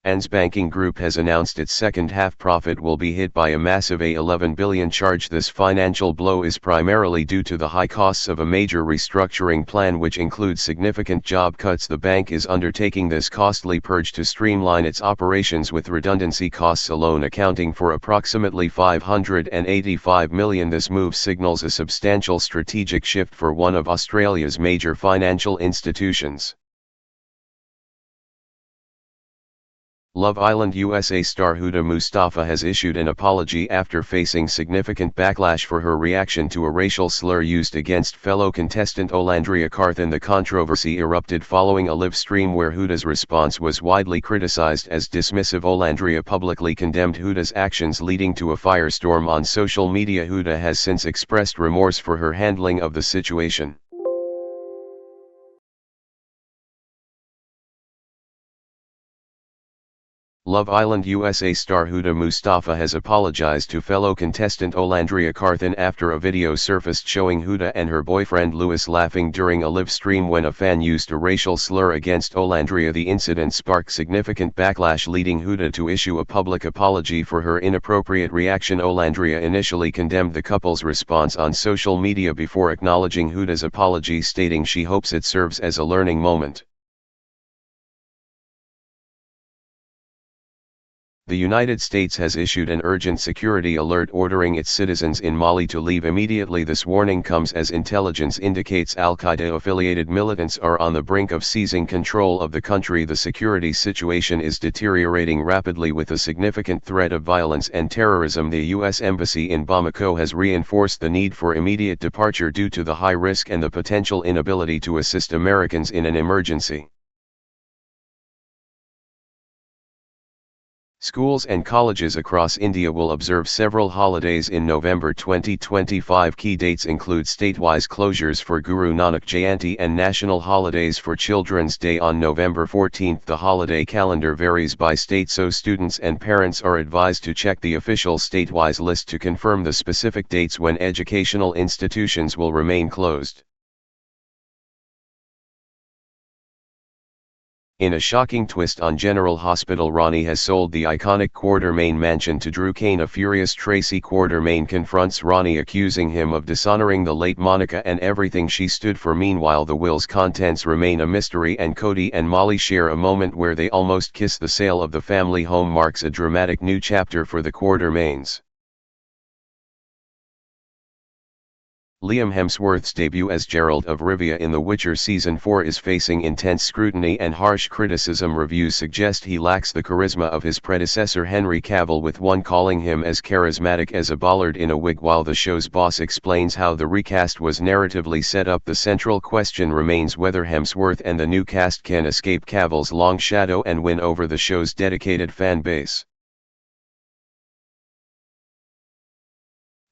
An's banking group has announced its second-half profit will be hit by a massive $11 billion charge. This financial blow is primarily due to the high costs of a major restructuring plan which includes significant job cuts. The bank is undertaking this costly purge to streamline its operations, with redundancy costs alone accounting for approximately $585 million. This move signals a substantial strategic shift for one of Australia's major financial institutions. Love Island USA star Huda Mustafa has issued an apology after facing significant backlash for her reaction to a racial slur used against fellow contestant Olandria Carthan. The controversy erupted following a live stream where Huda's response was widely criticized as dismissive. Olandria publicly condemned Huda's actions, leading to a firestorm on social media. Huda has since expressed remorse for her handling of the situation. Love Island USA star Huda Mustafa has apologized to fellow contestant Olandria Carthan after a video surfaced showing Huda and her boyfriend Lewis laughing during a live stream when a fan used a racial slur against Olandria. The incident sparked significant backlash, leading Huda to issue a public apology for her inappropriate reaction. Olandria initially condemned the couple's response on social media before acknowledging Huda's apology, stating she hopes it serves as a learning moment. The United States has issued an urgent security alert ordering its citizens in Mali to leave immediately. This warning comes as intelligence indicates al-Qaeda-affiliated militants are on the brink of seizing control of the country. The security situation is deteriorating rapidly with a significant threat of violence and terrorism. The U.S. Embassy in Bamako has reinforced the need for immediate departure due to the high risk and the potential inability to assist Americans in an emergency. Schools and colleges across India will observe several holidays in November 2025. Key dates include statewide closures for Guru Nanak Jayanti and national holidays for Children's Day on November 14. The holiday calendar varies by state, so students and parents are advised to check the official statewide list to confirm the specific dates when educational institutions will remain closed. In a shocking twist on General Hospital, Ronnie has sold the iconic Quatermain mansion to Drew Kane. A furious Tracy Quatermain confronts Ronnie, accusing him of dishonoring the late Monica and everything she stood for. Meanwhile, the will's contents remain a mystery, and Cody and Molly share a moment where they almost kiss. The sale of the family home marks a dramatic new chapter for the Quatermains. Liam Hemsworth's debut as Geralt of Rivia in The Witcher Season 4 is facing intense scrutiny and harsh criticism. Reviews suggest he lacks the charisma of his predecessor Henry Cavill, with one calling him as charismatic as a bollard in a wig. While the show's boss explains how the recast was narratively set up, the central question remains whether Hemsworth and the new cast can escape Cavill's long shadow and win over the show's dedicated fan base.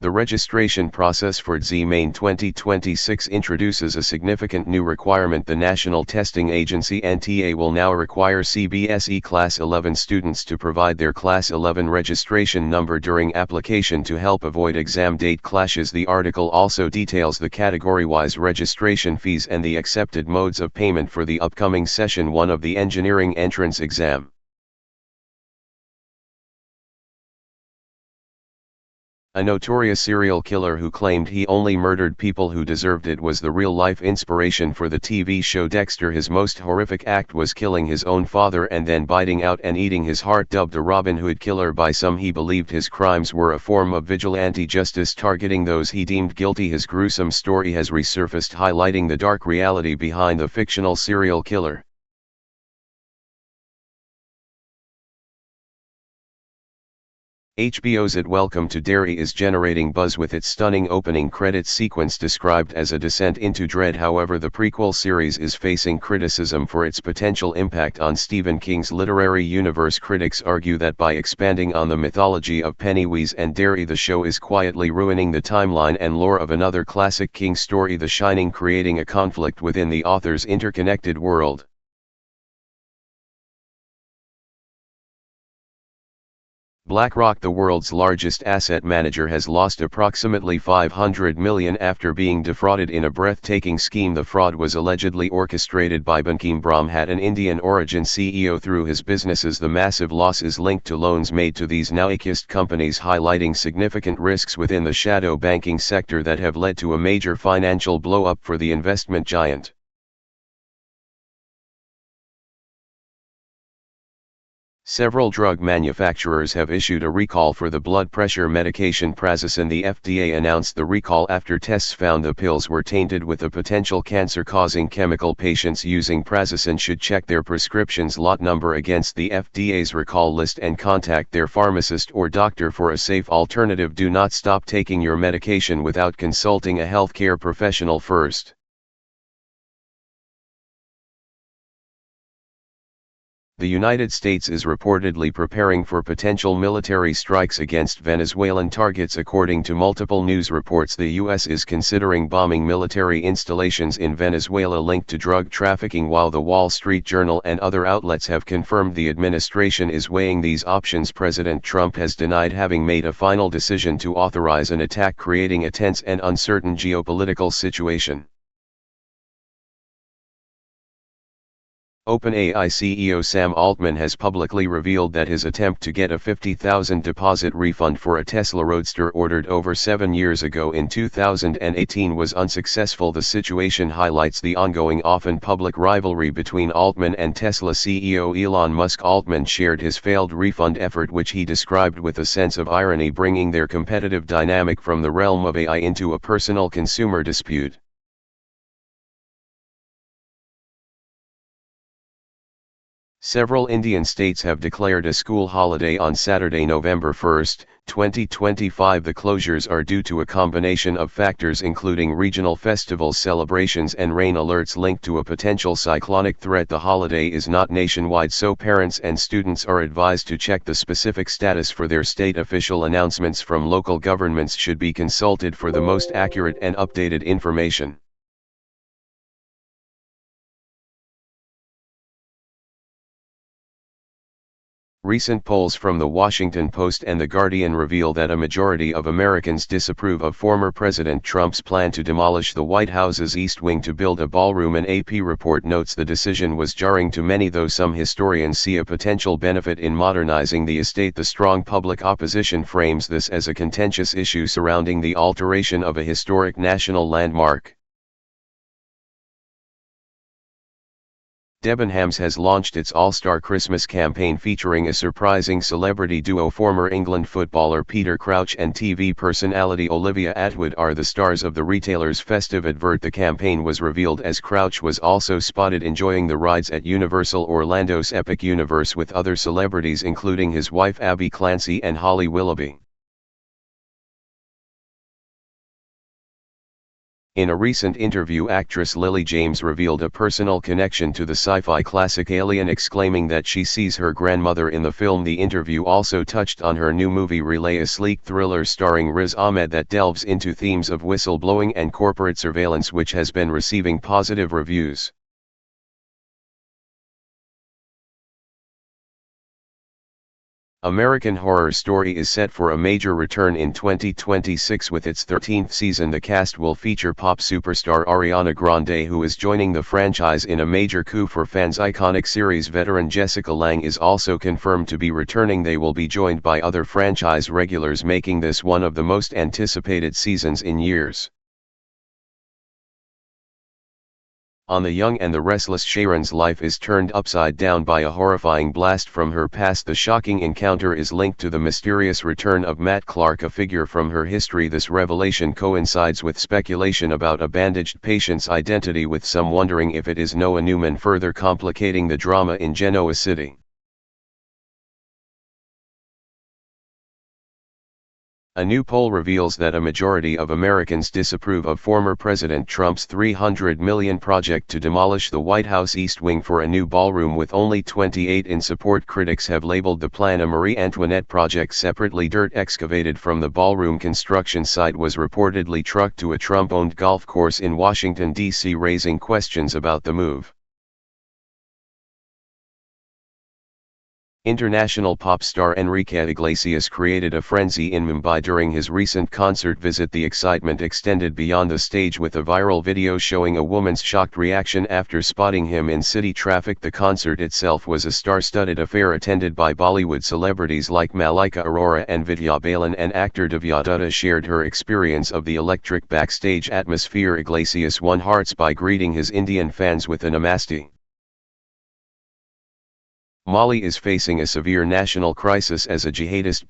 The registration process for Z-Main 2026 introduces a significant new requirement. The National Testing Agency (NTA) will now require CBSE Class 11 students to provide their Class 11 registration number during application to help avoid exam date clashes. The article also details the category-wise registration fees and the accepted modes of payment for the upcoming Session 1 of the engineering entrance exam. A notorious serial killer who claimed he only murdered people who deserved it was the real-life inspiration for the TV show Dexter. His most horrific act was killing his own father and then biting out and eating his heart. Dubbed a Robin Hood killer by some, he believed his crimes were a form of vigilante justice, targeting those he deemed guilty. His gruesome story has resurfaced, highlighting the dark reality behind the fictional serial killer. HBO's It Welcome to Derry is generating buzz with its stunning opening credits sequence described as a descent into dread. However, the prequel series is facing criticism for its potential impact on Stephen King's literary universe. Critics argue that by expanding on the mythology of Pennywise and Derry, the show is quietly ruining the timeline and lore of another classic King story, The Shining, creating a conflict within the author's interconnected world. BlackRock, the world's largest asset manager, has lost approximately $500 million after being defrauded in a breathtaking scheme. The fraud was allegedly orchestrated by Bankim Brahmat, an Indian-origin CEO, through his businesses. The massive loss is linked to loans made to these now-deceased companies, highlighting significant risks within the shadow banking sector that have led to a major financial blow-up for the investment giant. Several drug manufacturers have issued a recall for the blood pressure medication Prazosin. The FDA announced the recall after tests found the pills were tainted with a potential cancer-causing chemical. Patients using Prazosin should check their prescription's lot number against the FDA's recall list and contact their pharmacist or doctor for a safe alternative. Do not stop taking your medication without consulting a healthcare professional first. The United States is reportedly preparing for potential military strikes against Venezuelan targets. According to multiple news reports, the U.S. is considering bombing military installations in Venezuela linked to drug trafficking, while the Wall Street Journal and other outlets have confirmed the administration is weighing these options. President Trump has denied having made a final decision to authorize an attack, creating a tense and uncertain geopolitical situation. OpenAI CEO Sam Altman has publicly revealed that his attempt to get a $50,000 deposit refund for a Tesla Roadster ordered over 7 years ago in 2018 was unsuccessful. The situation highlights the ongoing, often public rivalry between Altman and Tesla CEO Elon Musk. Altman shared his failed refund effort, which he described with a sense of irony, bringing their competitive dynamic from the realm of AI into a personal consumer dispute. Several Indian states have declared a school holiday on Saturday, November 1, 2025. The closures are due to a combination of factors, including regional festivals, celebrations, and rain alerts linked to a potential cyclonic threat. The holiday is not nationwide, so parents and students are advised to check the specific status for their state. Official announcements from local governments should be consulted for the most accurate and updated information. Recent polls from The Washington Post and The Guardian reveal that a majority of Americans disapprove of former President Trump's plan to demolish the White House's East Wing to build a ballroom. An AP report notes the decision was jarring to many, though some historians see a potential benefit in modernizing the estate. The strong public opposition frames this as a contentious issue surrounding the alteration of a historic national landmark. Debenhams has launched its All-Star Christmas campaign featuring a surprising celebrity duo. Former England footballer Peter Crouch and TV personality Olivia Attwood are the stars of the retailer's festive advert. The campaign was revealed as Crouch was also spotted enjoying the rides at Universal Orlando's Epic Universe with other celebrities, including his wife Abby Clancy and Holly Willoughby. In a recent interview, actress Lily James revealed a personal connection to the sci-fi classic Alien, exclaiming that she sees her grandmother in the film. The interview also touched on her new movie Relay, a sleek thriller starring Riz Ahmed that delves into themes of whistleblowing and corporate surveillance, which has been receiving positive reviews. American Horror Story is set for a major return in 2026 with its 13th season. The cast will feature pop superstar Ariana Grande, who is joining the franchise in a major coup for fans. Iconic series veteran Jessica Lange is also confirmed to be returning. They will be joined by other franchise regulars, making this one of the most anticipated seasons in years. On the Young and the Restless, Sharon's life is turned upside down by a horrifying blast from her past. The shocking encounter is linked to the mysterious return of Matt Clark, a figure from her history. This revelation coincides with speculation about a bandaged patient's identity, with some wondering if it is Noah Newman, further complicating the drama in Genoa City. A new poll reveals that a majority of Americans disapprove of former President Trump's $300 million project to demolish the White House East Wing for a new ballroom, with only 28 in support. Critics have labeled the plan a Marie Antoinette project. Separately, dirt excavated from the ballroom construction site was reportedly trucked to a Trump-owned golf course in Washington, D.C., raising questions about the move. International pop star Enrique Iglesias created a frenzy in Mumbai during his recent concert visit. The excitement extended beyond the stage with a viral video showing a woman's shocked reaction after spotting him in city traffic. The concert itself was a star-studded affair attended by Bollywood celebrities like Malika Arora and Vidya Balan, and actor Divya Dutta shared her experience of the electric backstage atmosphere. Iglesias won hearts by greeting his Indian fans with a Namaste. Mali is facing a severe national crisis as a jihadist